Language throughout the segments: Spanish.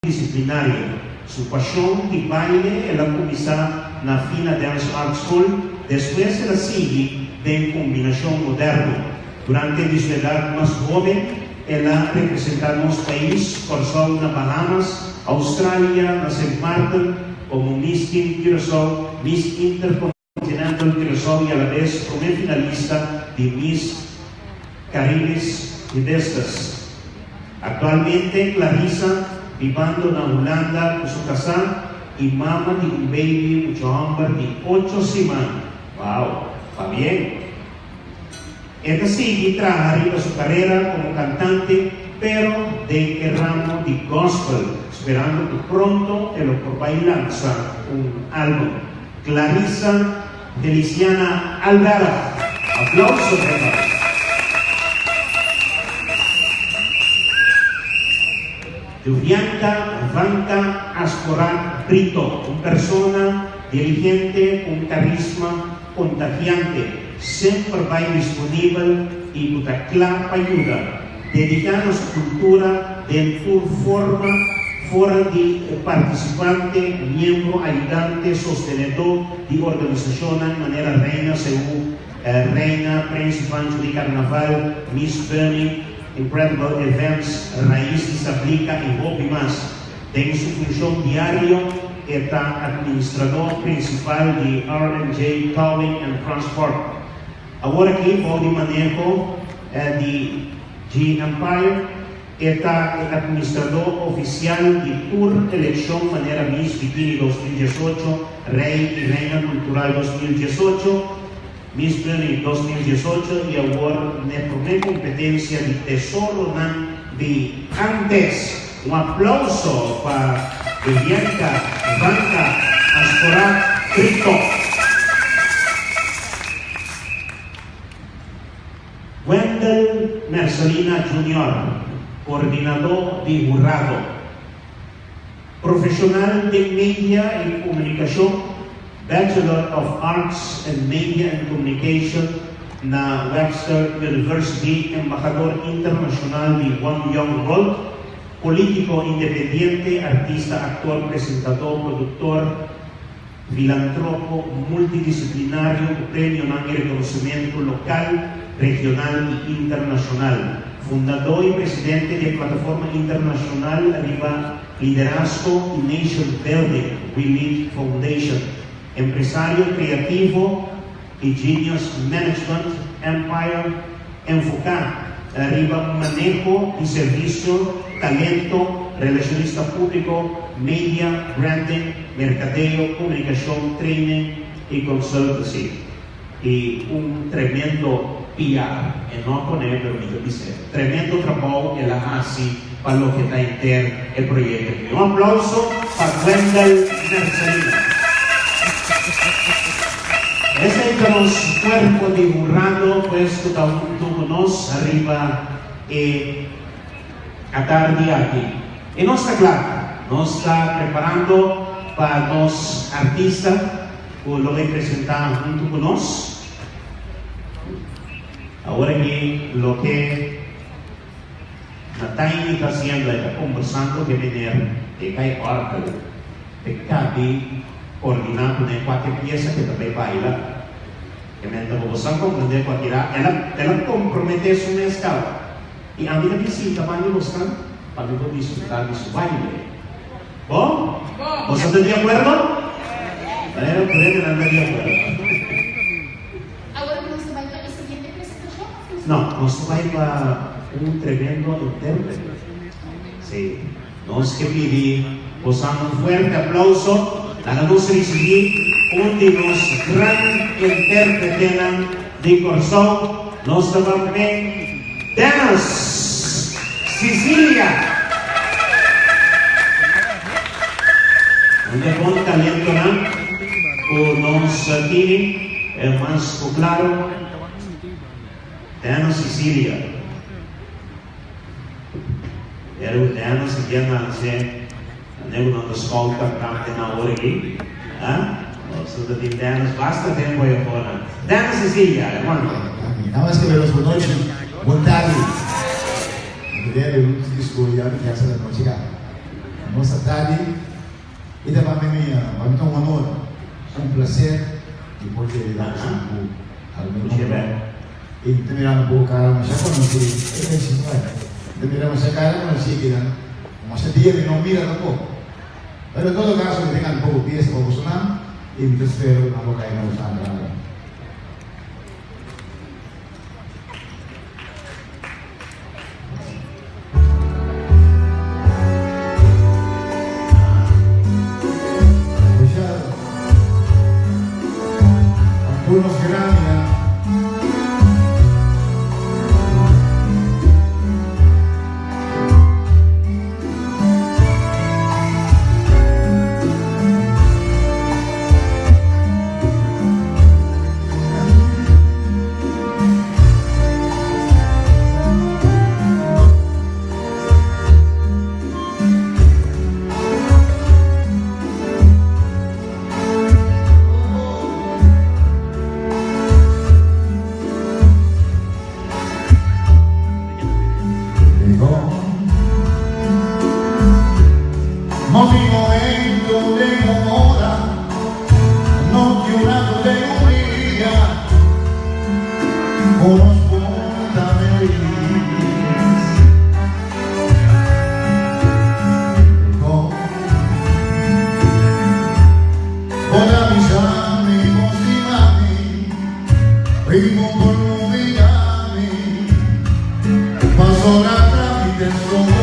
disciplinario. Su pasión de baile ela começa na Fina Dance Art School, después ela sigue en combinación moderna. Durante su edad más joven, ela representó los países por sol na Bahamas, Australia, na St. Martin, como Miss King Curaçao, Miss Intercontinental Curaçao y a la vez como finalista de Miss Caribes y Destas. Actualmente, Clarissa viviendo en Holanda con su casa y mamá de un baby, mucho hombre de 8 semanas. ¡Wow! Va bien. Esta sigue trabajando su carrera como cantante, pero de el ramo de gospel, esperando que pronto él va a lanzar un álbum. Clarissa Feliciana Alvara. Aplausos, hermanos. Julianka Vanka Ascorat Brito, una persona diligente, con carisma contagiante, siempre va disponible y con clara ayuda, dedicando su cultura de tu forma, fuera de participante, miembro, ayudante, sostenedor de organización de manera reina, según reina, principal de carnaval, Miss Bernie, Incredible Events, raíz y se aplica y hobby más. En su función diaria, está administrador principal de R&J Towing and Transport. Ahora aquí, body manejo de G Empire, está el administrador oficial de Tour Elección Manera Miss Bikini 2018, Rey y Reina Cultural 2018, Miss Bernie 2018 y ahora en competencia de Tesoro de antes. Un aplauso para Julianka Vanka Ascorat Brito. Wendell Mercelina Jr., coordinador de jurado, profesional de media y comunicación, Bachelor of Arts in Media and Communication na Webster University, embajador internacional de One Young World, político independiente, artista, actor, presentador, productor, filántropo, multidisciplinario, premio en reconocimiento local, regional e internacional. Fundador y presidente de plataforma internacional Arriba Liderazgo y Nation Building, We Lead Foundation. Empresario creativo y Genius Management Empire, enfocado arriba manejo y servicio, talento, relacionista público, media, branding, mercadeo, comunicación, training y consultancy. Y un tremendo PR, en no poner, pero me dice, tremendo trabajo que la hace para lo que está en el proyecto. Un aplauso para Wendell Mercelina. Ese es el cuerpo de jurado, pues tú nos arriba a tarde aquí. Y no está claro, nos está preparando para los artistas, o lo que presentar junto con nosotros. Ahora que lo que Nataini está haciendo, está conversando que venir, que cae hora que cabe coordinar con cualquier pieza que también baila. Que mientras vos comprender cualquiera, ella compromete su mezcal. Y a mí también sí, también buscan para disfrutar de su baile. ¿Vos? ¿Vos estás de acuerdo? Pero pueden andar de acuerdo. ¿Ahora no se va a ir a la siguiente presentación? No, nos baila un tremendo intérprete. Sí, nos que pedir, vos un fuerte aplauso. Vamos a recibir un de los grandes intérpretes de Corsón, nos va a ver Dennis Sicilia. Donde con talento, o nos tiene el más claro, Dennis Sicilia. Pero Dennis Sicilia nace. Não escolta cantante na hora aqui, so that the dance basta tempo aí fora. Dance Cecilia, hermano. Nada más que veros por noche, buen tarde. Quería ver un disco ya que hace la noche ya. nossa daddy. E para mim é um honor, um prazer de poder dar ao meu nome. E também não vou cara, mas já conheci, é isso não é. Também não se cara, mas se que mas se dia me não mira tampoco. Pero en todo caso que tengan poco pies para sonar y me espero una boca y no usar nada. Algunos gracias. Movimento de moda, no chiunato de un'idea, uno spontaneo. Ora mi sami, mostimami, primo por lumigami, paso la tramite solo.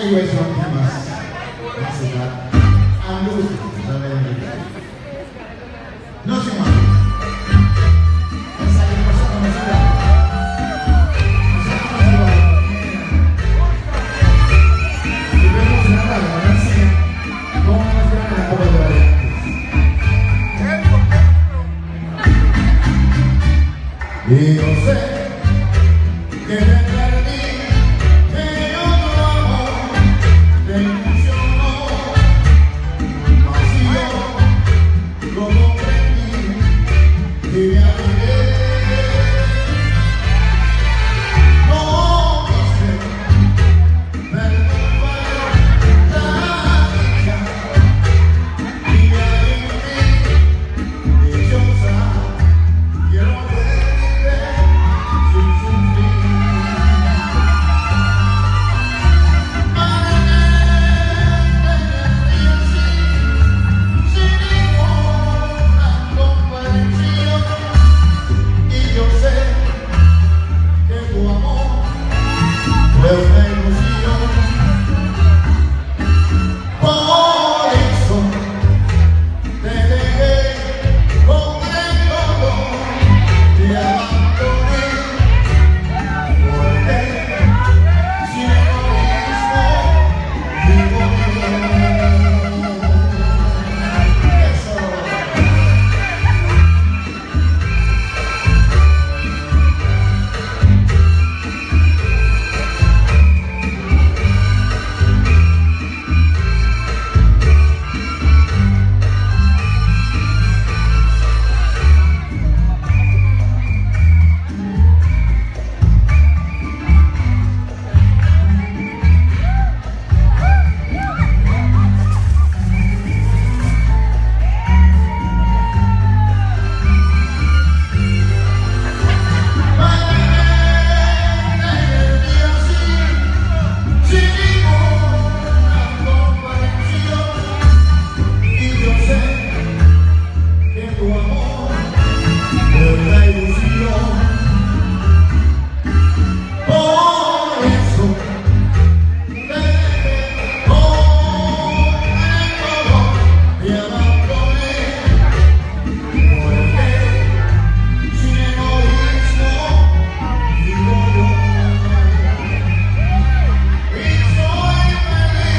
iba a decir más edad. Ambos, ¿saben? No sé más. Esa que pasó con la ciudad. Y vemos una tabla, ¿verdad? Sí. ¿Cómo nos quedan en la Copa de Variantes? Y yo sé que me perdí, que yo no amo, te ilusionó, mas yo lo comprendí y me alegré. No quise perturbar la dicha y me alegré, dichosa, quiero verte sin sufrir. Sin ninguna comprensión, y yo sé que tu amor fue una ilusión. Por eso te dejé con el dolor, te abandoné, porque sin egoísmo vivo yo. Eso. Sin ninguna comprensión, y yo sé que tu amor fue una ilusión. Por eso te dejé con el dolor, te abandoné, porque sin egoísmo vivo yo. Y soy feliz.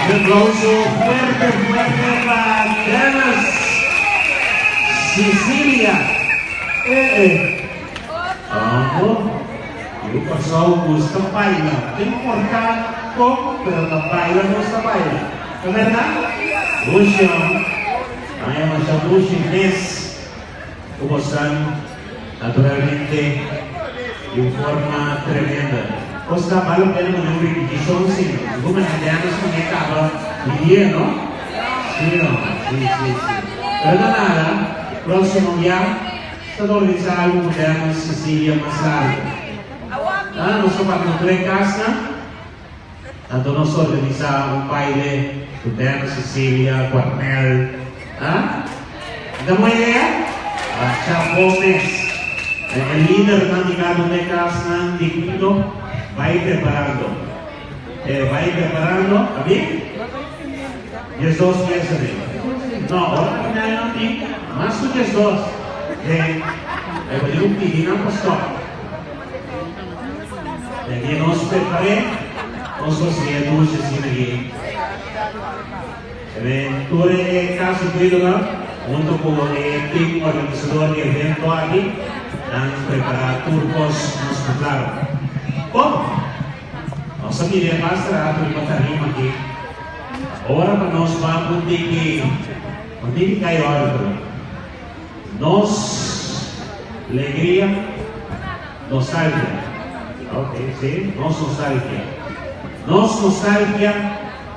Un aplauso fuerte, fuerte para Dennis Sicilia. Vamos. E o pessoal busca bailar. Tem que cortar pouco, pero na baila gusta bailar. É verdade? Hoje, aí nós chamamos chinês. O gostando, naturalmente, de forma tremenda. Costa vale a pena uma repetição, sim. Como entendemos que é acaba de dia, não? Sim, não? Sim. Pero nada, próximo dia, está organizado o Dennis Sicilia Massaro. Nós vamos para em casa, então nós organizamos um baile do Dennis Sicilia, Cornel. Dá uma ideia? Chapones. O líder candidato de casa, de Quito, vai preparando. ¿Está bien? Y es dos días de no, ahora no tem más que es dos. Voy a un pidino pastor. Y aquí nos preparé, nos conseguimos decir aquí. Tú en caso cuidado, junto con el team organizador del evento aquí, han preparado turcos, nos prepararon. ¿Cómo? Nós iremos mostrar para o batalhão aqui. Agora para nós vamos ter que cair ordem. Nós, alegria, nostalgia. Ok, sim, nós nostalgia. Nós nostalgia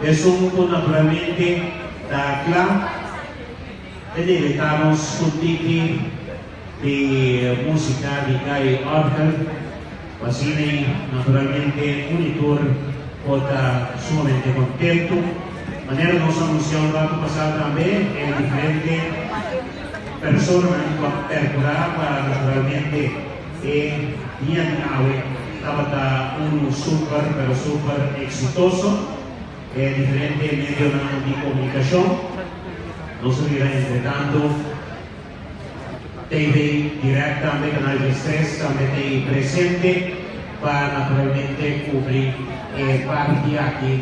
é que naturalmente está claro. Estamos com de música de Kai Orgel. Así naturalmente Unitur está sumamente contento. Mañana nos anunció el rato pasado también el diferente persona percuraba naturalmente día de hoy estaba un super exitoso, diferente medio de comunicación. No se dirá entre tanto, TV directa, también Canal 3, también presente para naturalmente cubrir parte aquí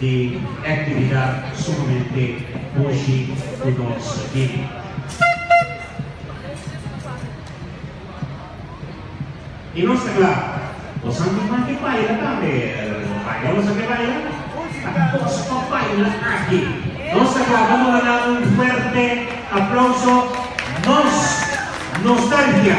de actividad sumamente hoy con nosotros aquí. Y no está claro, los santos más que bailan también, los que bailan, los que bailan aquí. No está claro, vamos a dar un fuerte aplauso, nostalgia.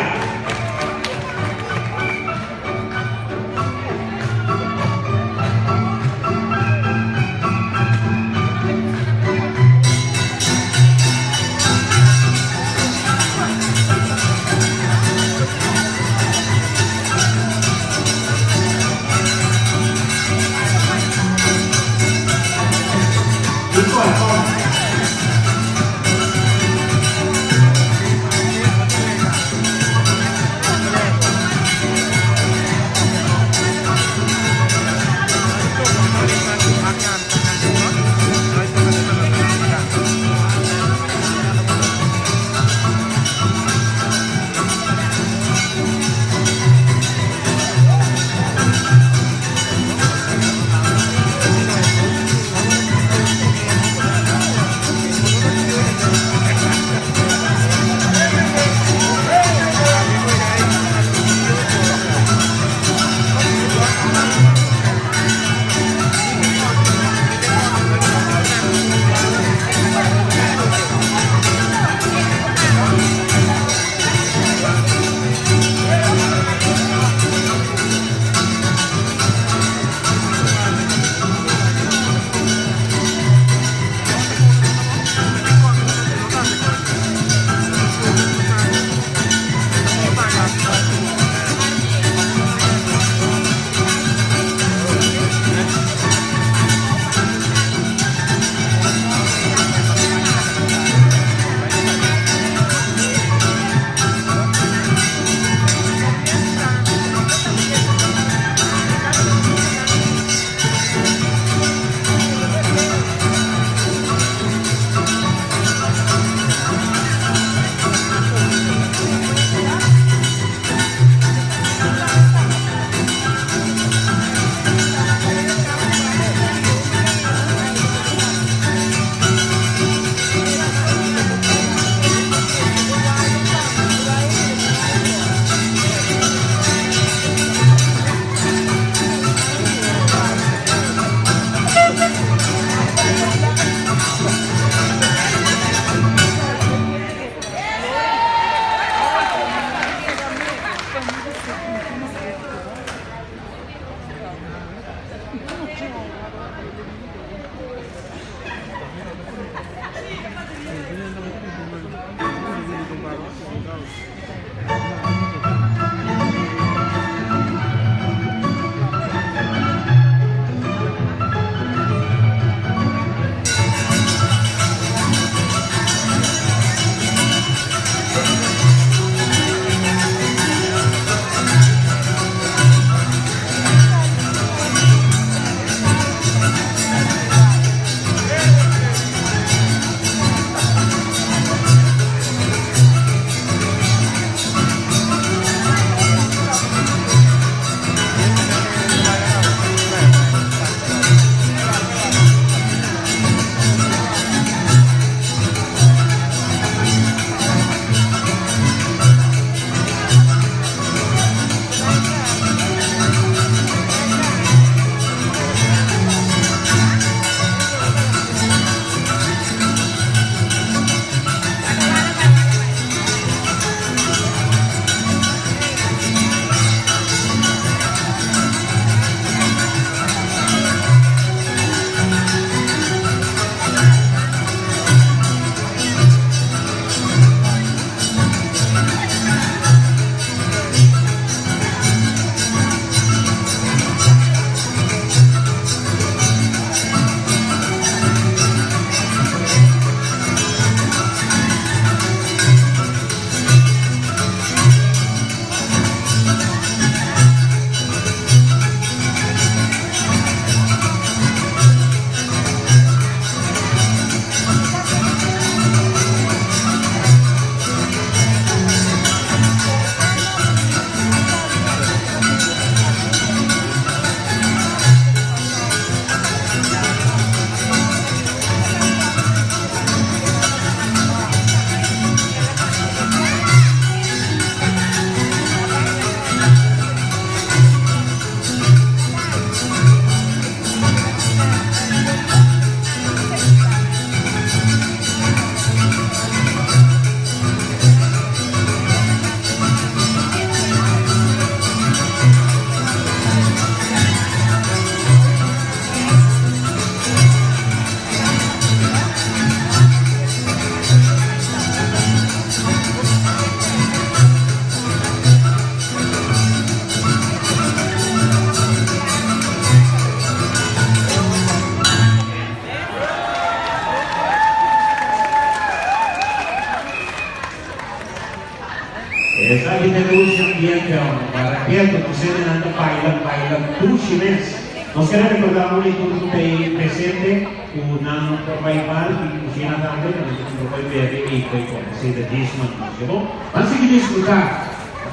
Esa generación ambiente, para que entonces anda bailan, tú chiles. Nos queda recordar un icono de presente, una bailar y cocina dando, que nosotros podemos ver y conocer de Disman, ¿no? Van a seguir disfrutar,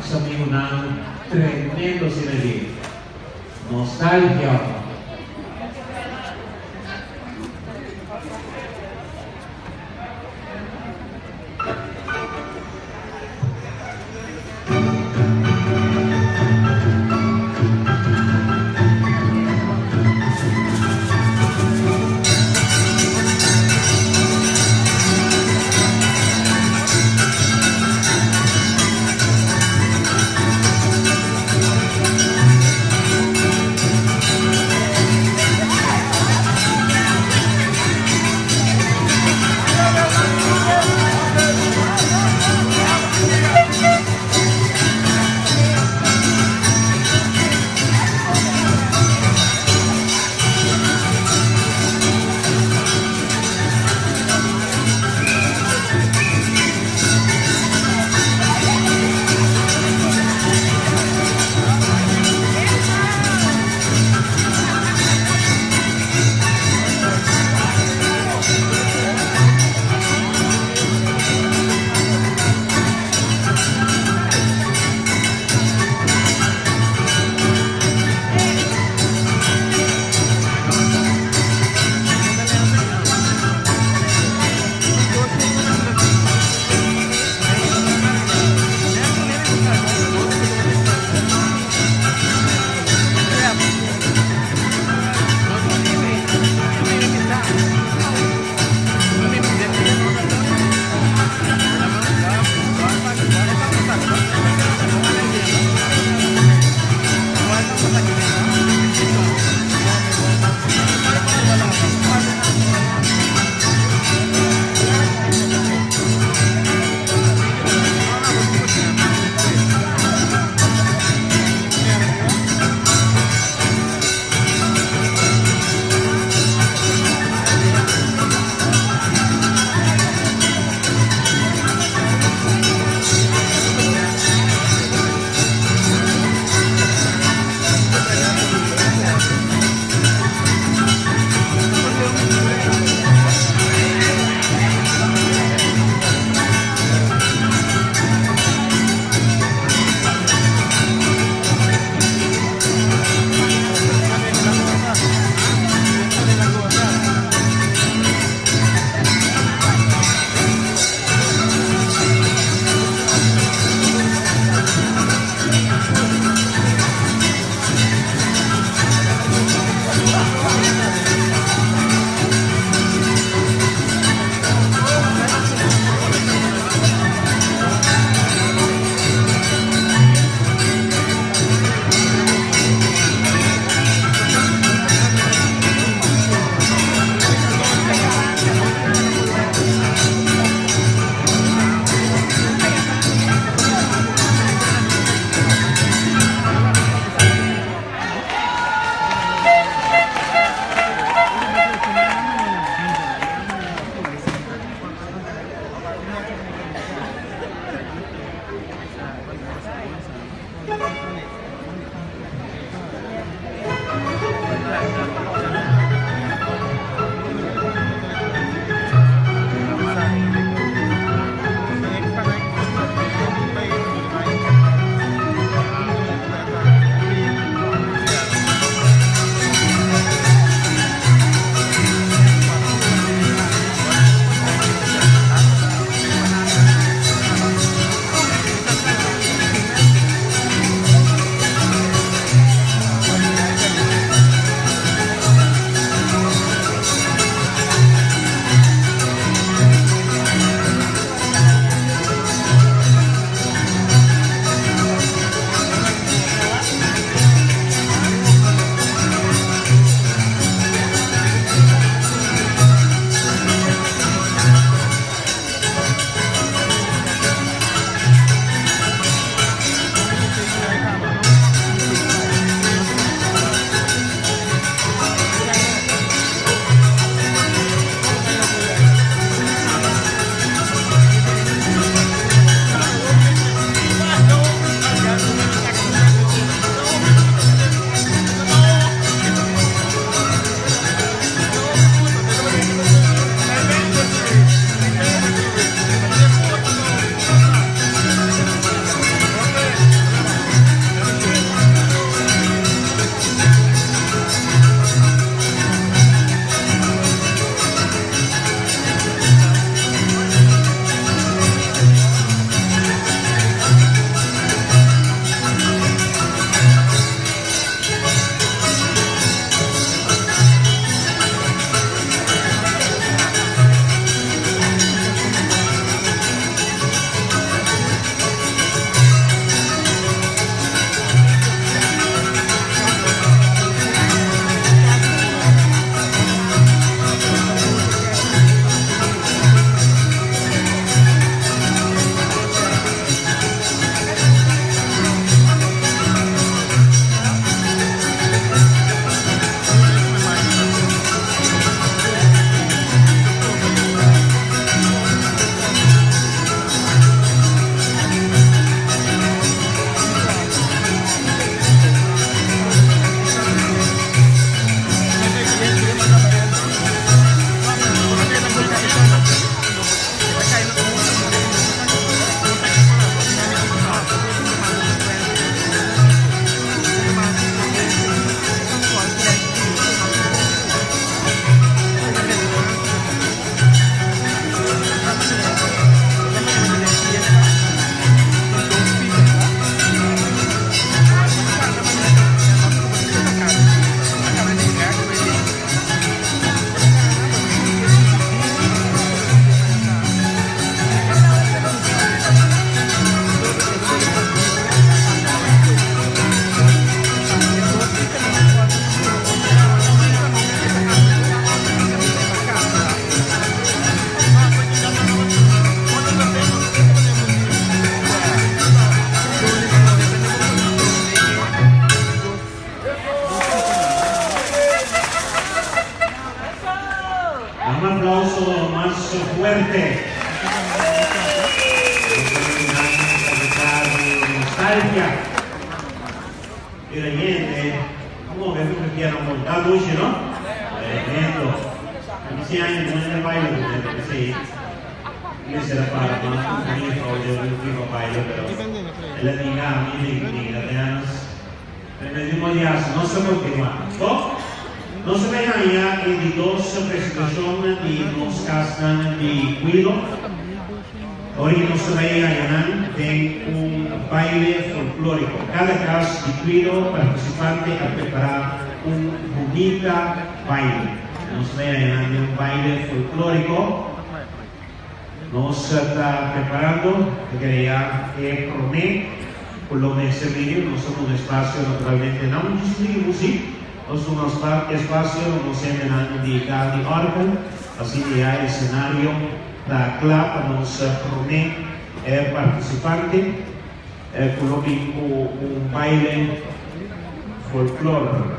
sa un tremendo sinergia. Nostalgia. fuerte. Nostalgia. Mira, gente, ¿cómo ves que cristiano montado hoy, no? Tremendo. Ese año no es el baile, sí. Io se la parla, ma non mi ricordo il primo paio, però la diga, mi apenas permitimos ya, no se continuamos. No se vayan ya en dos presentaciones y nos castan de cuido. Hoy nos vayan en un baile folclórico. Cada casa de cuido participante a preparar un bonita baile. Nos vayan en un baile folclórico. Nos está preparando, quería prometer por lo que se vídeo, no somos un espacio naturalmente, no muchísimo música, no somos un espacio, no se me han dedicado de órgano, así que hay escenario, la clave nos promete participante, por lo que un baile folclórico.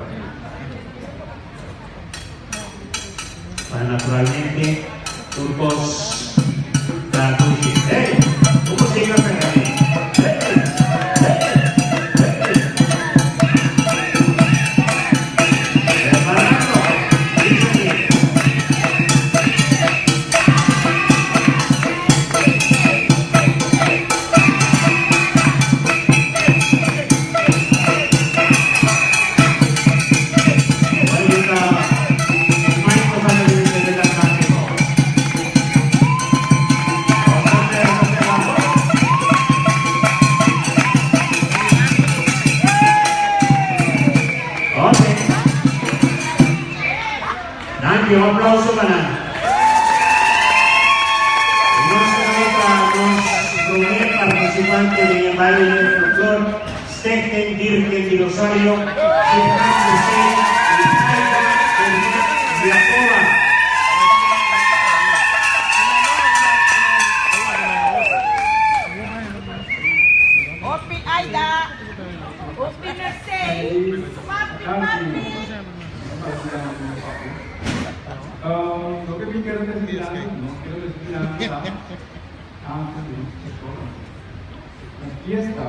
Naturalmente, turcos. Hey, ¿cómo se llama Ferrari? Un aplauso para nuestros participantes de baile del folclore, Stephen Dirken de Rosario, Opi Aida, Opi Nursing, Papi. Lo que me quiero decir, antes de la fiesta,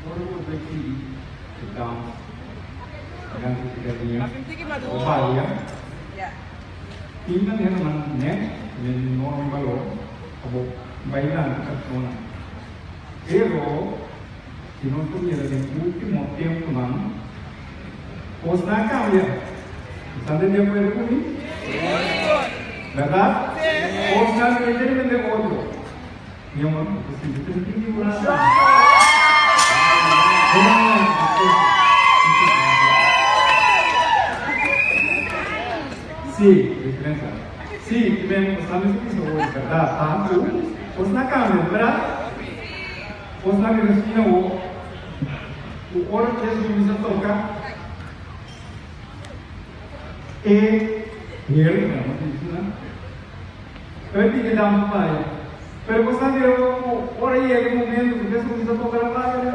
por lo que aquí estamos, ganti cittadini, Opalia, tingnan niya naman yung mga balo, o bailan persona. Pero, sinusunod niya yung ultimo tiempo naman, pues na cambia. ¿Están de acuerdo conmigo? ¿Verdad? O sea, que tienen de otro. Mi amor, pues si te entiendes por nada. Sí, diferencia. Sí, ven, sabes que eso es verdad. Ah, pues na cambia, ¿verdad? Pues na que o ahora que es mi misa toca. Pero que damos para pero pues por ahí hay un momento que eso se toca la playa.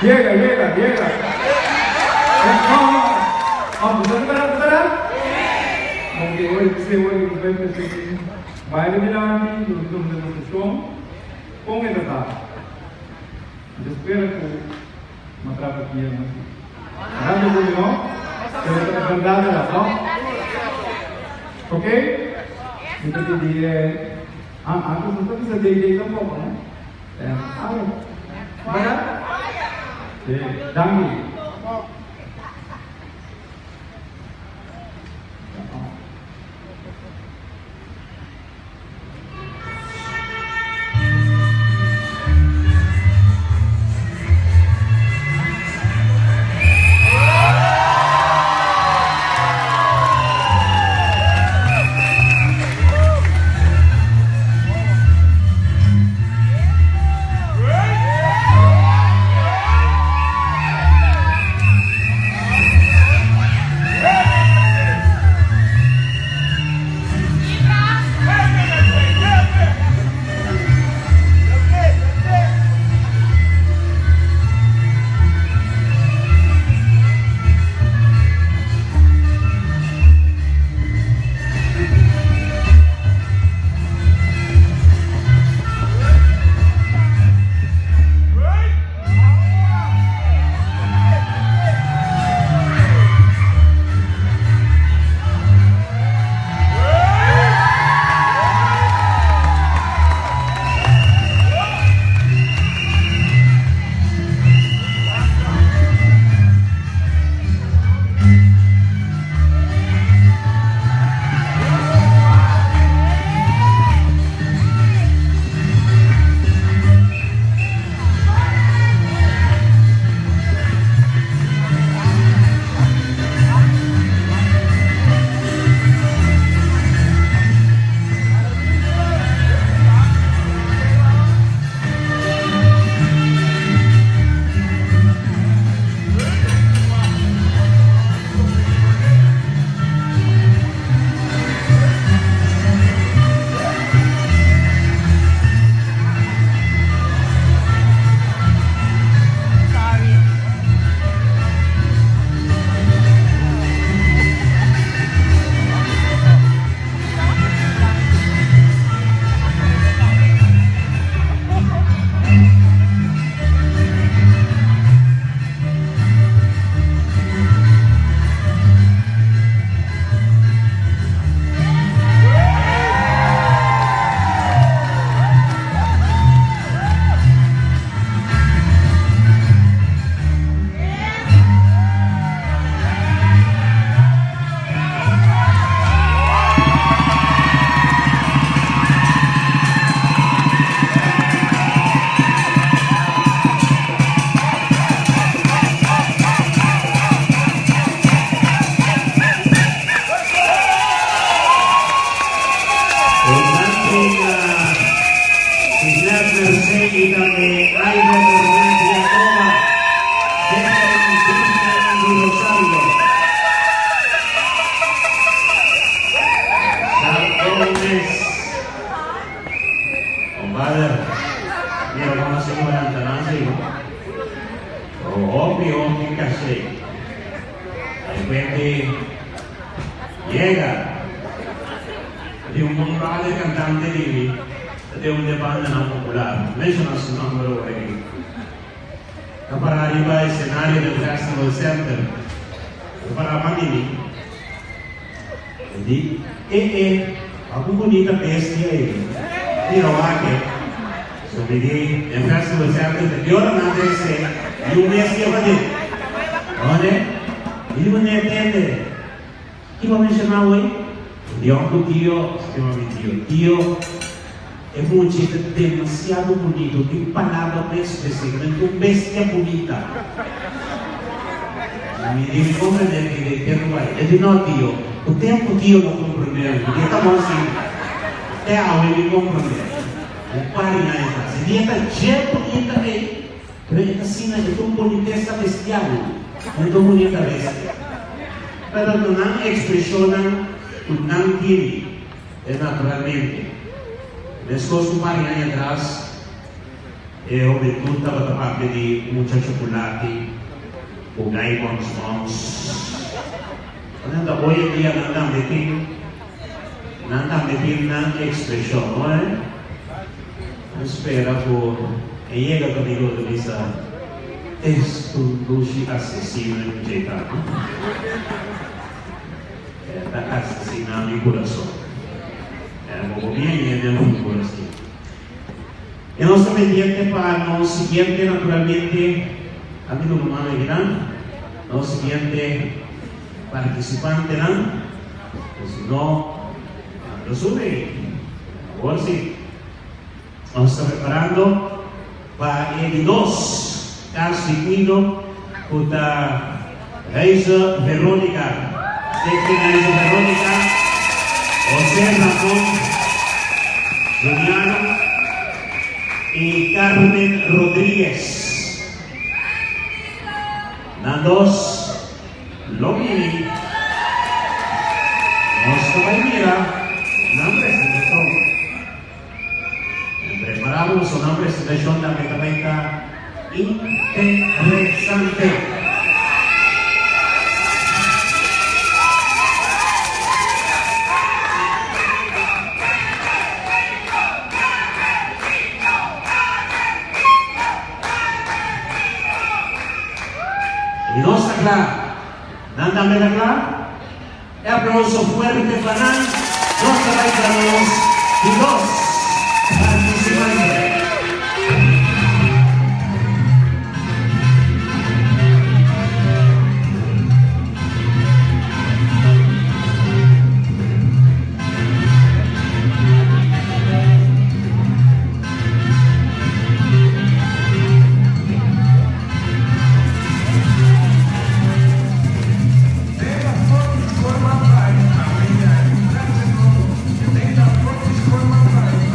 Llega. Vamos a esperar. Aunque hoy baile de la demostración con el verdad. Yo espero que me atrapa aquí en Grande poi no? Per andare là, no? Ok? Mi potete dire... anche se non si dedica un po', no? Guarda? Sì, dammi. visita de Aida Bernal Villatoma, desde el Rosario. Gómez, compadre, mira cómo se llama la antananza, obvio, casi. De repente llega de un montón de cantantes de una banda no popular, mencionan su nombre ahí. Está para arriba del escenario del Festival Center, para Manini. Jadi, aku bonita bestia ini. Ini rawake. So, jadi, el Festival Center, de ahora nada ese, y un bestia para ti. ¿Dónde? Y no me entiende. ¿Qué va a mencionar hoy? Dios, tu tío, se llama mi tío. Tío, es un chiste demasiado bonito, mi palabra me específicamente, una bestia bonita. Y me dice, comprender que le tengo ahí. Él dice, no, tío, usted es un tío no comprender. Porque estamos así, usted ahora me comprender. Un par de años. Si ella está llena bonita ahí, pero esta cena es una boniteza bestial, es una bonita bestia. Pero no expresionan un tiene, es naturalmente. Después un par de años atrás, juventud estaba parte de mucha chocolate, o gay bons. Hoy en día no andan metiendo una expresión, ¿no es? Espera por que llega conmigo de misa, es un dulce asesino en Jeta, está asesinando mi corazón. Como bien en el corazón. Y nuestro pendiente para lo siguiente, naturalmente, amigo humano y gran, lo siguiente participante, ¿no? Pues si no, lo sube. Ahora sí. Vamos a estar preparando para el 2, constituido por la Reisa Verónica. Reisa Verónica, José Ramón Juliano y Carmen Rodríguez. Nandos Lomini. Nuestra primera, nombre de preparamos una presentación completamente interesante. Y no está claro. ¿Nada me da claro? Un aplauso fuerte para nuestra bailaremos y dos participantes. Forma parte,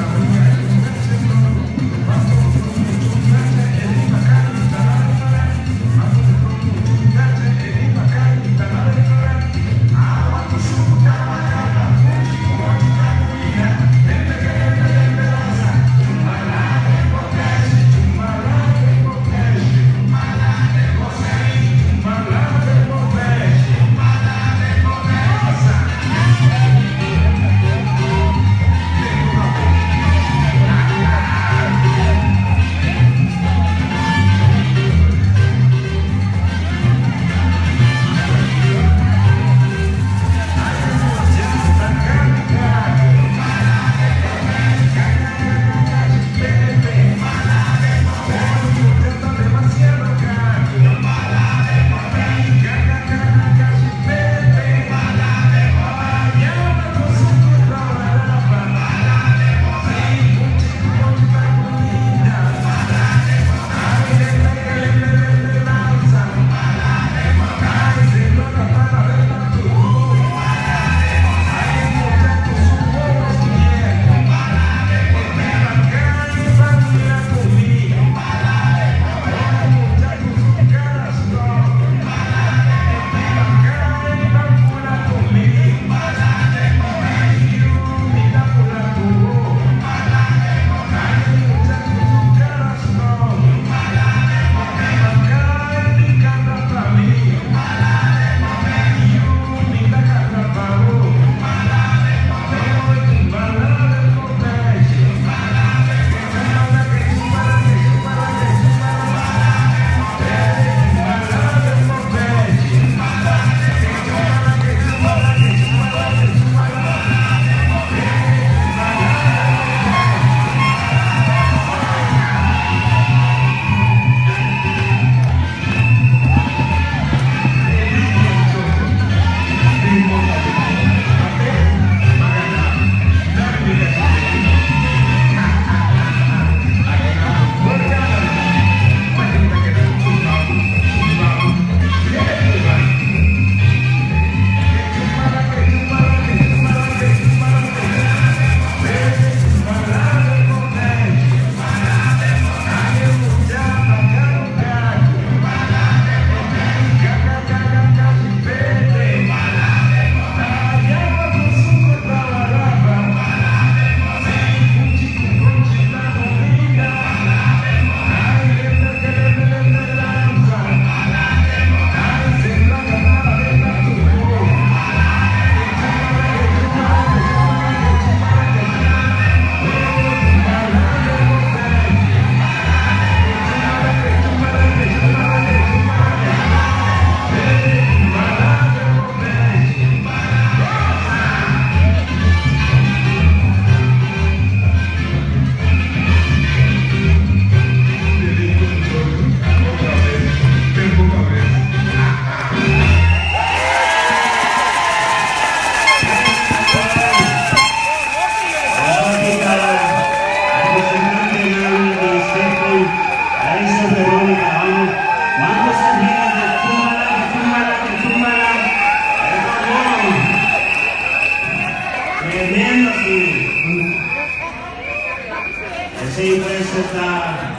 Ese está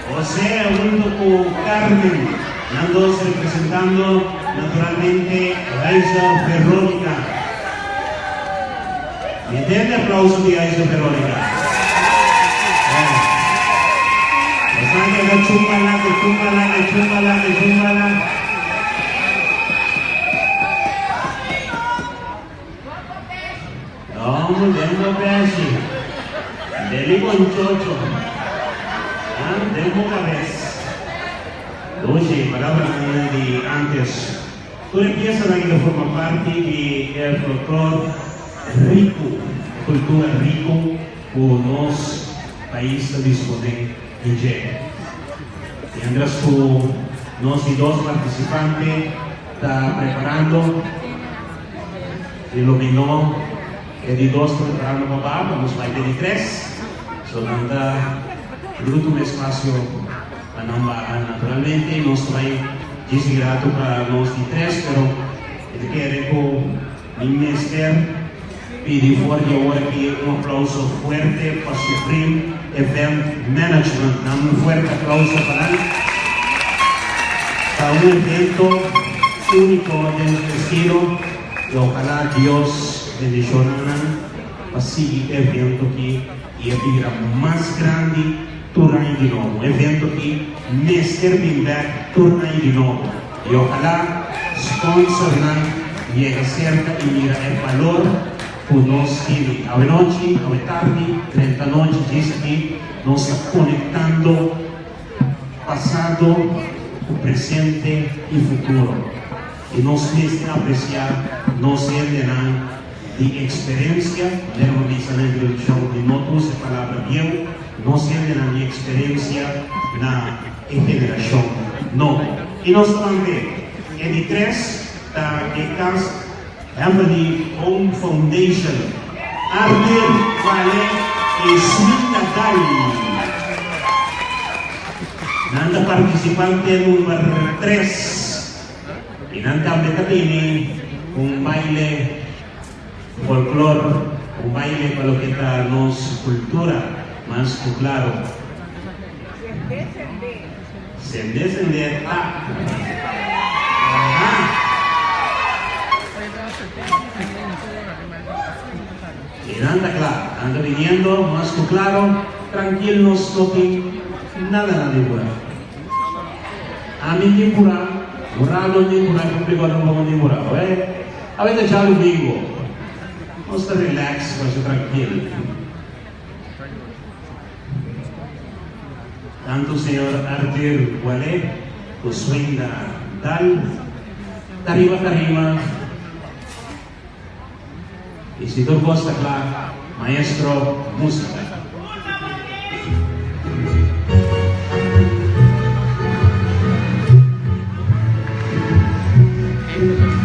José junto con Carmen, ambos representando naturalmente Aiza Verónica. ¿Me entiende? Aplauso de Aiza Verónica. Chúmbala. No, demo pesi. Deli con chocho. Demo cabeza. Doce, palabra de antes. Tú empiezas a formar parte del folclore rico, cultura rico, con los países disponibles. Y Andrés, nos y dos participantes está preparando, iluminó, y dos preparando papá, vamos a ir de tres, solamente bruto un espacio para naturalmente, nos trae grato para los de tres, pero quiero con mi minister. Pedi fuerte ahora aquí un aplauso fuerte para Supreme Event Management. Dame un fuerte aplauso para él. Para un evento único de nuestro estilo. Y ojalá Dios bendicione para seguir el evento aquí y el más grande turno de nuevo. Un evento aquí, Mr. Bimback turno de nuevo. Y ojalá sponsor llegue cerca y mira el valor. Nos tiene a noche, a tarde, 30 noches, dice aquí, nos está conectando pasado, presente y futuro. Y nos dicen apreciar, nos entenderán de experiencia, luego dicen en el show de notos de palabra bien, nos entenderán de experiencia na generación. No. Y nos también, en el 3, en casa, Emily Home Foundation, Ardir Vale y Smita Dali. Nanda participante número 3. Y Nanda Betapini, un baile folclore, un baile para lo que está nos cultura más claro. Se descender a. Y anda claro, anda viniendo más claro, tranquilos, no nada de bueno. A mí ni pura, moralo ni pura, complicado no vamos ni moralo, A veces ya lo digo, no está relax, pues tranquilo. Tanto señor Ardir Wale, Josuenda Dal, arriba. Y si tú gusta, claro, maestro música. Thank you.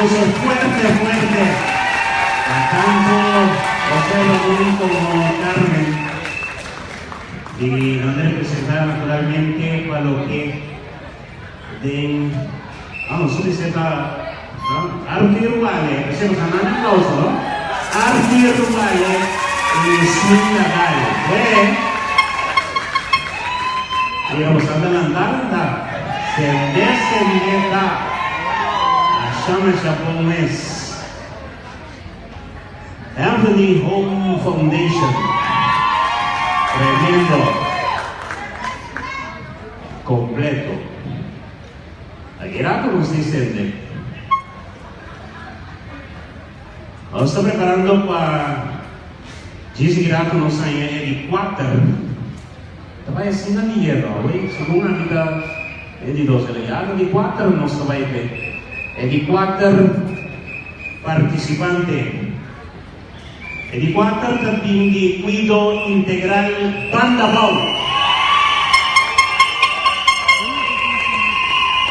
aplauso fuerte, fuerte. Tanto José Ramón como Carmen. Y nos representar naturalmente para lo que den. Vamos, eso dice Arti Rubale, hacemos a mano aplauso, ¿no? Arti Rubale y Swing Nagal. Y vamos a adelantar, se descendeta a Shama Japonés. Anthony Home Foundation. Tremendo. Completo. Agirato nos dice. Vamos a estar preparando para Gisi Girato nos saia de 4. Vai assim na dinheiro, segundo a vida é de 12 legado, de 4 nós vai ter. É de 4 participantes. É de 4 também de cuido integral Pandabau.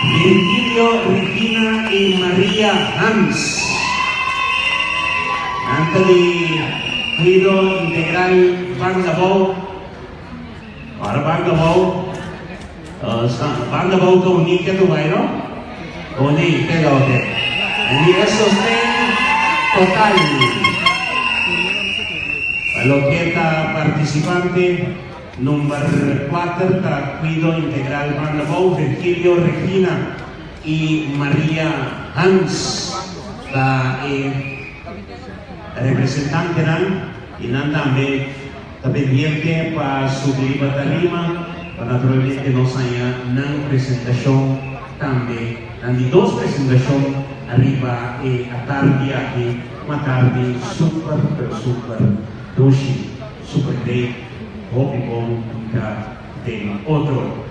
Virgilio, Regina e Maria Hans. Antes de cuido integral Pandabau. Para Pandabau, Pandabau to unik itu bairo, unik itu oke. Ini sostén total. Lo que está participante número 4 está cuido integral Pandabau, Virgilio, Regina y María Hans. La representante y también está pendiente para subir a tarima, para naturalmente nos haya una presentación también, hay 2 presentaciones arriba a tarde aquí, una tarde super, pero super doce, super great, hope bom de otro.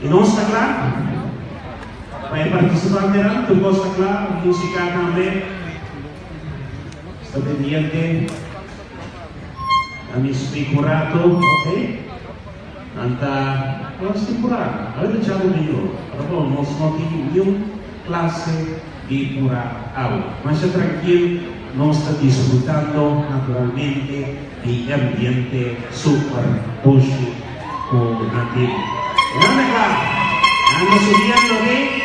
Y no está claro, para participar de la, tú está claro, música también, está pendiente. Kami spikurato, okay? Anta, spikurato. Avete già capito? Allora, nós não temos nenhuma classe de curado. Mas tranquilo, nós estamos desfrutando naturalmente de ambiente super puxo com nativo. Anda cá, anda subindo aqui.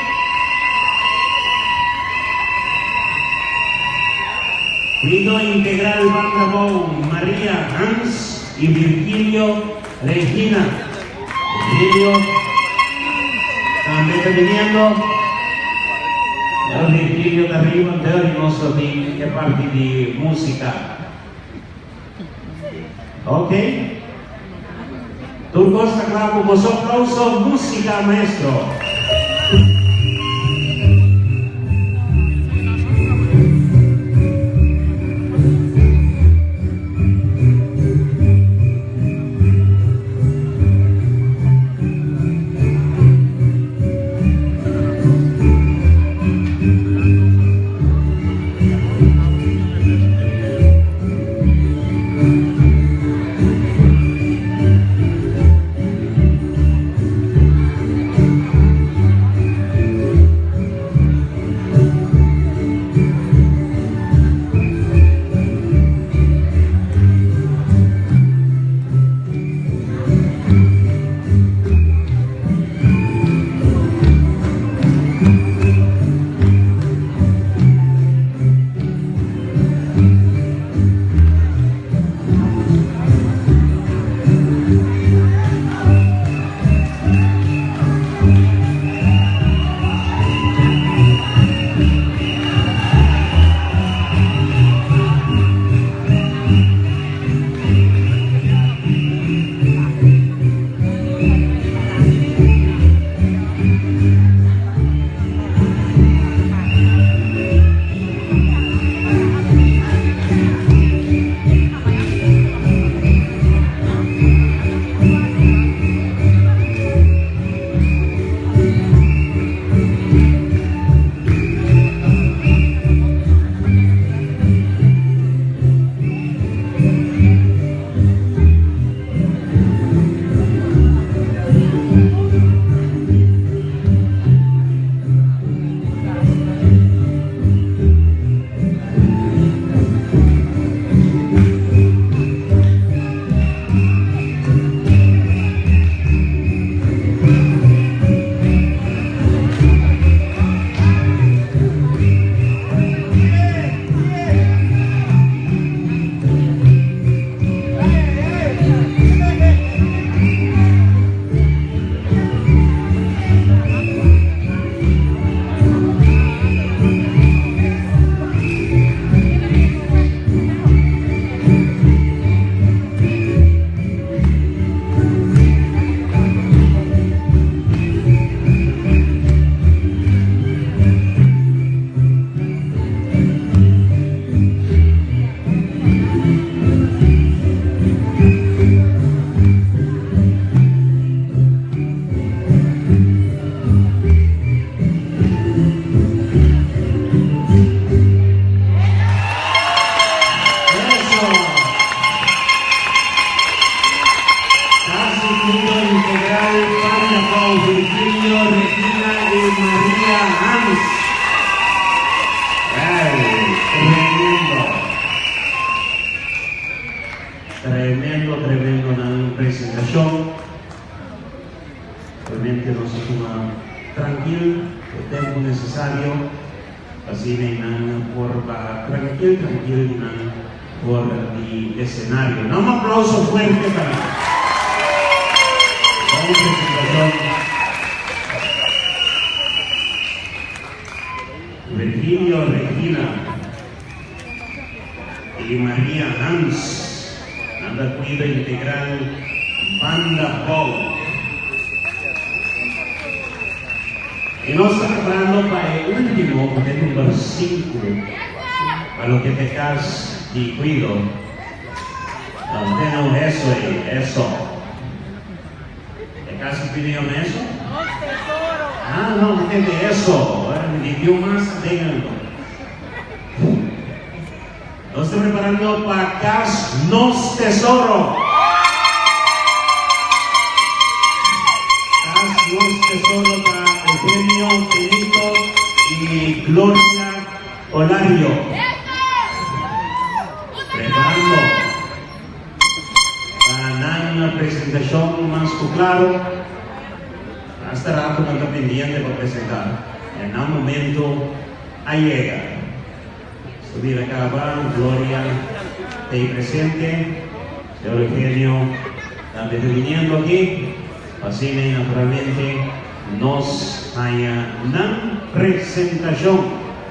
Cuido integral Pandabau, María Hans y Virgilio Regina. Virgilio también está viniendo. El Virgilio de arriba, de nuestro team, que parte de música. Ok. Turco está claro con vos aplauso, música maestro. tremendo na presentación. Realmente nos toma tranquilo el tiempo necesario, así por tranquilo por el escenario. Un aplauso fuerte para la presentación. Virgilio, Regina y María Hans, nada cuida integral Banda Bowl. Y nos está preparando para el último, que es número 5, para lo que te cas y cuido. No, eso. ¿Te casi pidieron eso? Ah, no, de eso. Mi idioma, díganlo. Nos está preparando para Cas Nos Tesoro. Cas Nos Tesoro para el premio Benito y Gloria Olario. Preparando para una presentación más claro. Hasta rato no está pendiente para presentar. En un momento ahí llega. Subir a acabar, Gloria, te presente. Señor Eugenio, también viniendo aquí. Así naturalmente nos haya una presentación.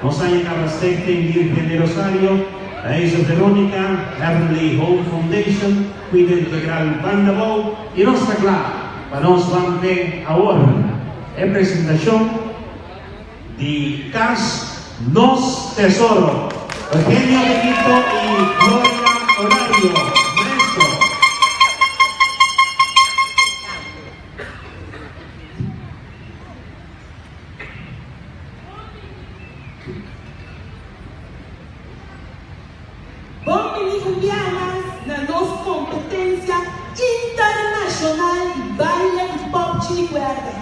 Nos haya cabastete en Virgen de Rosario, a Isa Verónica, Heavenly Home Foundation, Cuida Integral Banda Bowl, y nos está claro. Para nos vamos a ahora en presentación de Cas Nos Tesoro, Eugenio Benito y Gloria Olario, maestro. Bom-vindos na nossa competência internacional baile e pop chilicuerde.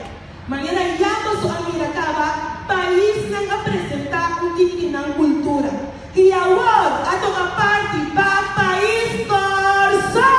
Maneira yamos o Amiracaba, país não apresentar o que na cultura. E agora a toda parte para país Corsão.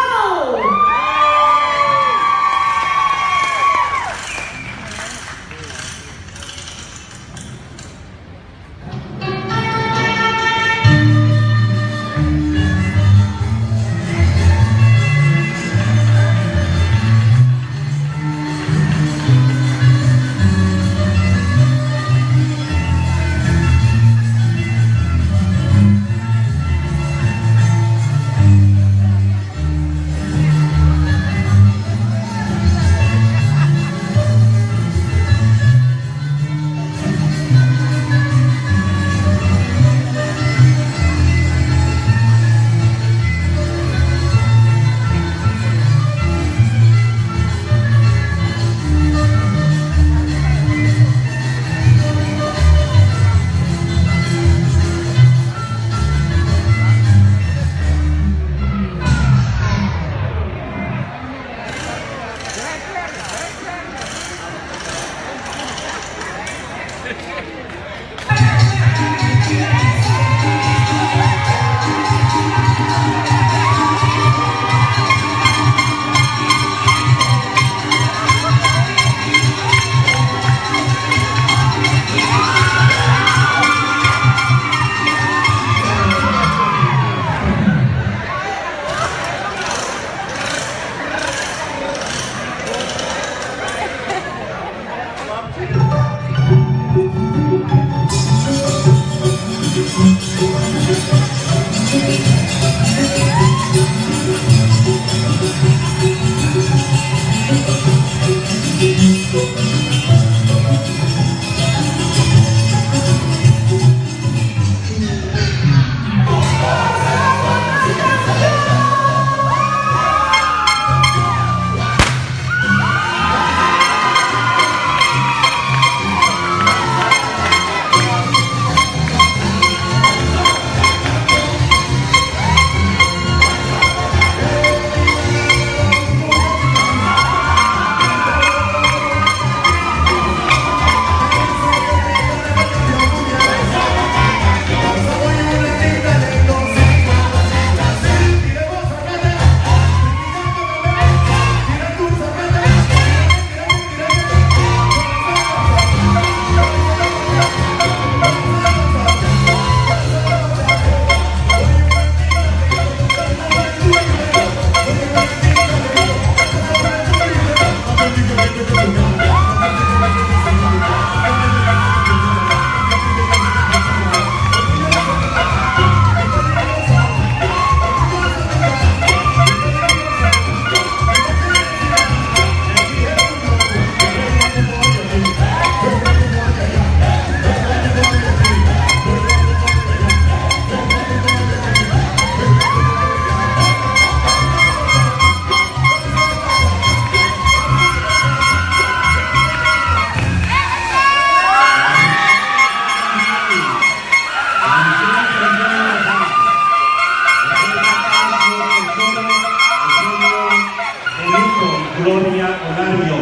Gloria Olario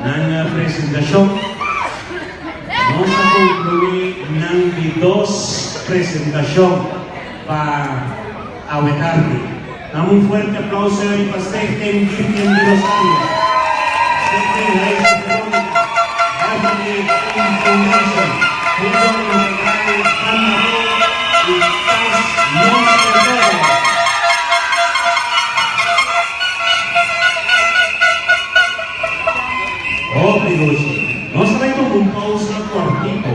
ng presentasyon. No sa concluir ng dos presentasyon para awetarte. Un fuerte aplauso y pastel en Virgen de Rosario. Secretary Veronica, Heavenly Information, Freedom Integral, Panamá, y Paz Monterrey. Oh, pero no sabemos un pausa cuartito.